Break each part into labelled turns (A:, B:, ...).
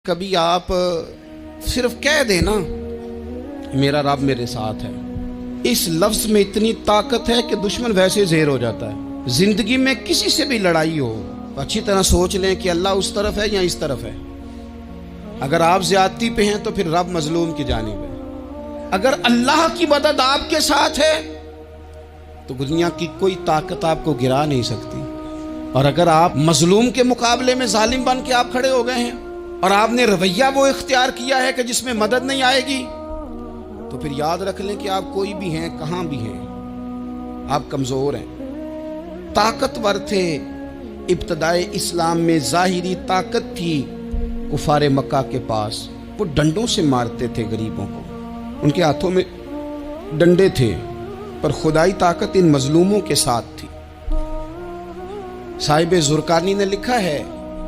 A: कभी आप सिर्फ कह देना मेरा रब मेरे साथ है, इस लफ्ज में इतनी ताकत है कि दुश्मन वैसे ज़ेर हो जाता है। जिंदगी में किसी से भी लड़ाई हो तो अच्छी तरह सोच लें कि अल्लाह उस तरफ है या इस तरफ है। अगर आप ज्यादती पे हैं तो फिर रब मजलूम की जानिब है। अगर अल्लाह की मदद आपके साथ है तो दुनिया की कोई ताकत आपको गिरा नहीं सकती। और अगर आप मजलूम के मुकाबले में जालिम बन के आप खड़े हो गए हैं और आपने रवैया वो इख्तियार किया है कि जिसमें मदद नहीं आएगी, तो फिर याद रख लें कि आप कोई भी हैं, कहां भी हैं, आप कमजोर हैं। ताकतवर थे इब्तदाए इस्लाम में, जाहिरी ताकत थी कुफारे मक्का के पास। वो डंडों से मारते थे गरीबों को, उनके हाथों में डंडे थे, पर खुदाई ताकत इन मजलूमों के साथ थी। साहिब जुरकानी ने लिखा है,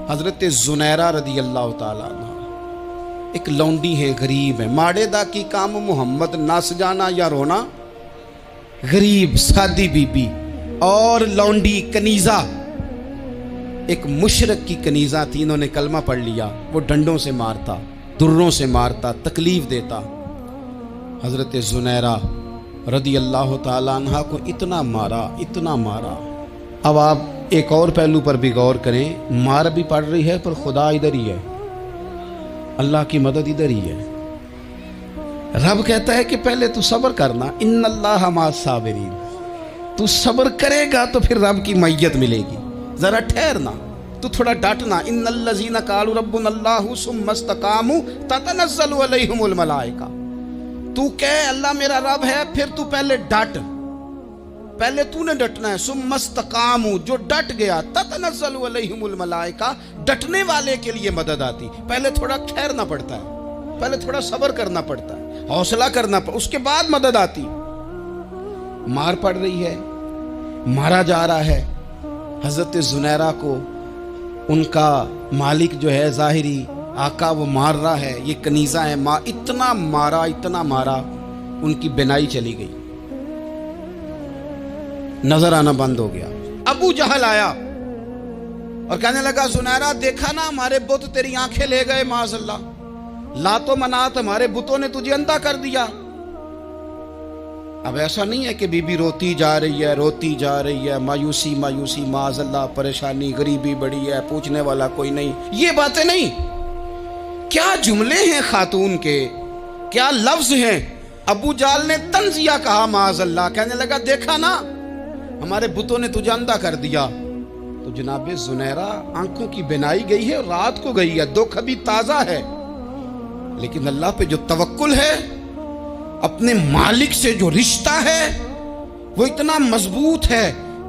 A: हजरत जुनैरा रदी अल्लाह ताला अन्हा एक लौंडी है, गरीब है, माड़े दा की काम मोहम्मद नस जाना या रोना। गरीब सादी बीबी और लौंडी कनीजा, एक मुशरक की कनीजा थी, इन्होंने कलमा पढ़ लिया। वो डंडों से मारता, दुर्रों से मारता, तकलीफ देता। हजरत जुनैरा रदी अल्लाह ताला अन्हा को इतना मारा, इतना मारा। अब आप एक और पहलू पर भी गौर करें, मार भी पड़ रही है पर खुदा इधर ही है, अल्लाह की मदद इधर ही है। रब कहता है कि पहले तू सब्र करना, इन्नल्लाह माअस साबिरीन। तू सब्र करेगा तो फिर रब की मैयत मिलेगी। जरा ठहरना, तू थोड़ा डटना। इन्नल्लज़ीना क़ालू रब्बुनल्लाहु सुम्मा इस्तक़ामू ततनज़्ज़लु अलैहिमुल मलाइका। तू कह अल्लाह मेरा रब है, फिर तू पहले डट, पहले तूने डटना है। सुम्मा इस्तक़ामू, जो डट गया, ततनज़्ज़लु अलैहिमुल मलाइका, डटने वाले के लिए मदद आती। पहले थोड़ा ठहरना पड़ता है, पहले थोड़ा सब्र करना पड़ता है, हौसला करना पड़ता, उसके बाद मदद आती। मार पड़ रही है, मारा जा रहा है। हजरत जुनैरा को उनका मालिक जो है, जाहिरी आका, वो मार रहा है। ये कनीजा है, इतना मारा, इतना मारा, उनकी बिनाई चली गई, नजर आना बंद हो गया। अबू जहल आया और कहने लगा, जुनैरा देखा ना हमारे बुत तेरी आंखें ले गए, माज़अल्लाह, लातो मनात हमारे बुतों ने तुझे अंधा कर दिया। अब ऐसा नहीं है कि बीबी रोती जा रही है, रोती जा रही है, मायूसी मायूसी, माज़अल्लाह, परेशानी, गरीबी बड़ी है, पूछने वाला कोई नहीं, ये बातें नहीं। क्या जुमले हैं खातून के, क्या लफ्ज हैं। अबू जाल ने तंजिया कहा, माज़अल्लाह, कहने लगा देखा ना हमारे बुतों ने तुझे अंधा कर दिया। तो जनाबे जुनैरा आंखों की बिनाई गई है, रात को गई है, दुख अभी ताजा है, लेकिन अल्लाह पे जो तवक्कुल है, अपने मालिक से जो रिश्ता है, वो इतना मजबूत है,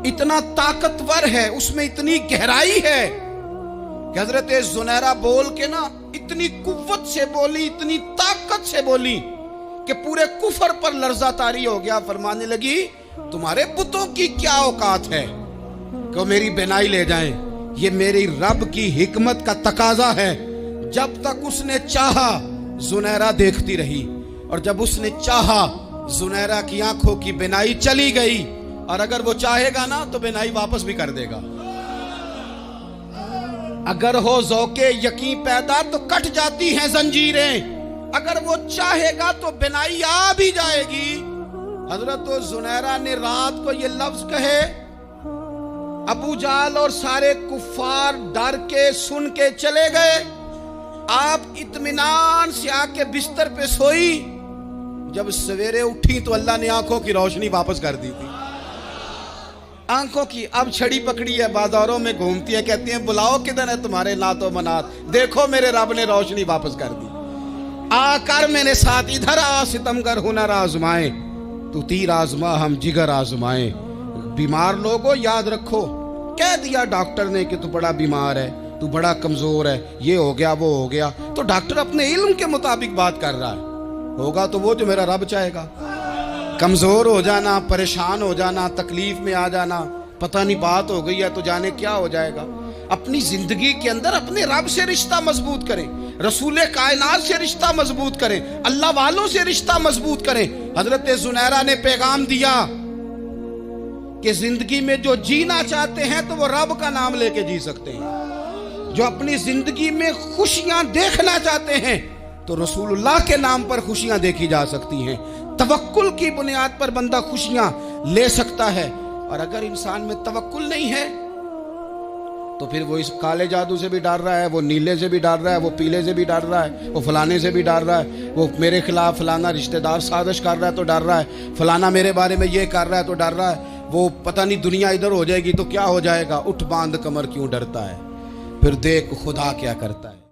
A: इतना ताकतवर है, उसमें इतनी गहराई है कि हजरत जुनैरा बोल के ना इतनी कुव्वत से बोली, इतनी ताकत से बोली कि पूरे कुफर पर लर्जा तारी हो गया। फरमाने लगी, तुम्हारे बुतों की क्या औकात है कि मेरी बिनाई ले जाएं। ये मेरी रब की हिकमत का तकाजा है। जब तक उसने चाहा जुनैरा देखती रही, और जब उसने चाहा जुनैरा की आंखों की बिनाई चली गई। और अगर वो चाहेगा ना तो बिनाई वापस भी कर देगा। अगर हो ज़ौक़े यकीन पैदा तो कट जाती हैं जंजीरें, अगर वो चाहेगा तो बिनाई आ भी जाएगी। हजरत जुनैरा ने रात को ये लफ्ज कहे, अबू जाल और सारे कुफ्फार डर के सुन के चले गए। आप इत्मीनान से आके बिस्तर पे सोई। जब सवेरे उठी तो अल्लाह ने आंखों की रोशनी वापस कर दी थी। आंखों की अब छड़ी पकड़ी है, बाजारों में घूमती है, कहती है बुलाओ किधर है तुम्हारे नातो मनात, देखो मेरे रब ने रोशनी वापस कर दी। आकर मेरे साथ इधर आ, सितमगर हुनर आजमाए, तू तीर आजमा हम जिगर आजमाए। बीमार लोगों याद रखो, कह दिया डॉक्टर ने कि तू बड़ा बीमार है, तू बड़ा कमजोर है, ये हो गया वो हो गया, तो डॉक्टर अपने इल्म के मुताबिक बात कर रहा है। होगा तो वो जो मेरा रब चाहेगा। कमजोर हो जाना, परेशान हो जाना, तकलीफ में आ जाना, पता नहीं बात हो गई है तो जाने क्या हो जाएगा। अपनी जिंदगी के अंदर अपने रब से रिश्ता मजबूत करें, रसूल कायनात से रिश्ता मजबूत करें, अल्लाह वालों से रिश्ता मजबूत करें। हजरत जुनैरा ने पैगाम दिया कि जिंदगी में जो जीना चाहते हैं तो वो रब का नाम लेके जी सकते हैं। जो अपनी जिंदगी में खुशियां देखना चाहते हैं तो रसूलुल्लाह के नाम पर खुशियां देखी जा सकती हैं। तवक्कुल की बुनियाद पर बंदा खुशियां ले सकता है। और अगर इंसान में तवक्कुल नहीं है तो फिर वो इस काले जादू से भी डर रहा है, वो नीले से भी डर रहा है, वो पीले से भी डर रहा है, वो फलाने से भी डर रहा है, वो मेरे खिलाफ फलाना रिश्तेदार साजिश कर रहा है तो डर रहा है, फलाना मेरे बारे में ये कर रहा है तो डर रहा है, वो पता नहीं दुनिया इधर हो जाएगी तो क्या हो जाएगा। उठ बांध कमर क्यों डरता है, फिर देख खुदा क्या करता है।